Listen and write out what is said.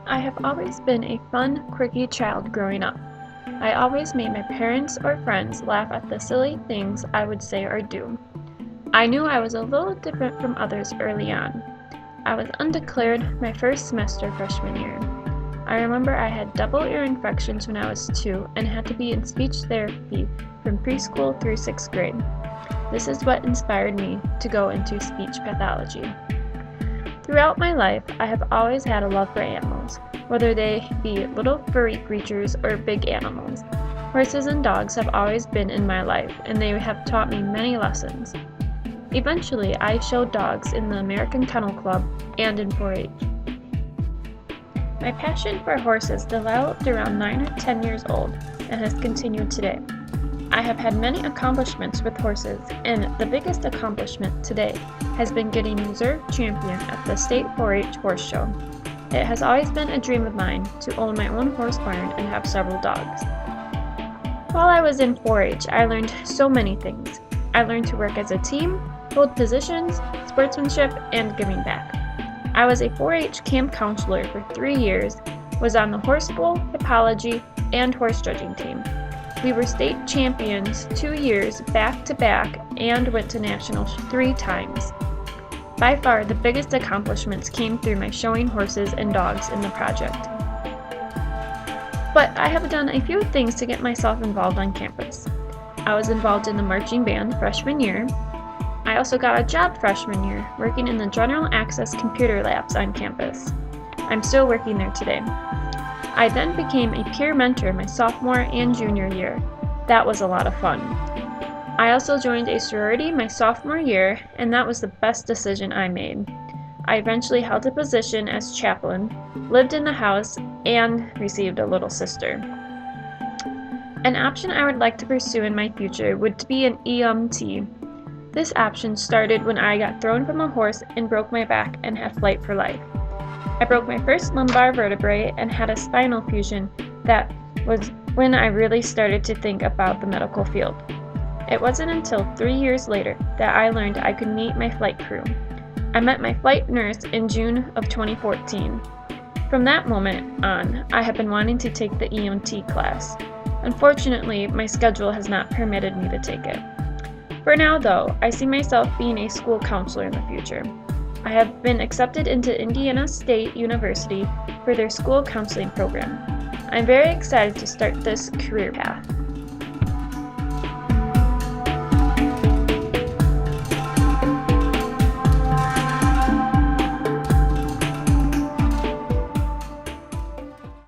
I have always been a fun, quirky child growing up. I always made my parents or friends laugh at the silly things I would say or do. I knew I was a little different from others early on. I was undeclared my first semester freshman year. I remember I had double ear infections when I was 2 and had to be in speech therapy from preschool through 6th grade. This is what inspired me to go into speech pathology. Throughout my life, I have always had a love for animals, whether they be little furry creatures or big animals. Horses and dogs have always been in my life, and they have taught me many lessons. Eventually, I showed dogs in the American Kennel Club and in 4-H. My passion for horses developed around 9 or 10 years old and has continued today. I have had many accomplishments with horses, and the biggest accomplishment today has been getting reserve champion at the State 4-H Horse Show. It has always been a dream of mine to own my own horse barn and have several dogs. While I was in 4-H, I learned so many things. I learned to work as a team, hold positions, sportsmanship, and giving back. I was a 4-H camp counselor for 3 years, was on the horse bowl, hippology, and horse judging team. We were state champions 2 years back to back and went to nationals 3 times. By far, the biggest accomplishments came through my showing horses and dogs in the project. But I have done a few things to get myself involved on campus. I was involved in the marching band freshman year. I also got a job freshman year, working in the general access computer labs on campus. I'm still working there today. I then became a peer mentor my sophomore and junior year. That was a lot of fun. I also joined a sorority my sophomore year, and that was the best decision I made. I eventually held a position as chaplain, lived in the house, and received a little sister. An option I would like to pursue in my future would be an EMT. This option started when I got thrown from a horse and broke my back and had flight for life. I broke my first lumbar vertebrae and had a spinal fusion. That was when I really started to think about the medical field. It wasn't until 3 years later that I learned I could meet my flight crew. I met my flight nurse in June of 2014. From that moment on, I have been wanting to take the EMT class. Unfortunately, my schedule has not permitted me to take it. For now, though, I see myself being a school counselor in the future. I have been accepted into Indiana State University for their school counseling program. I'm very excited to start this career path.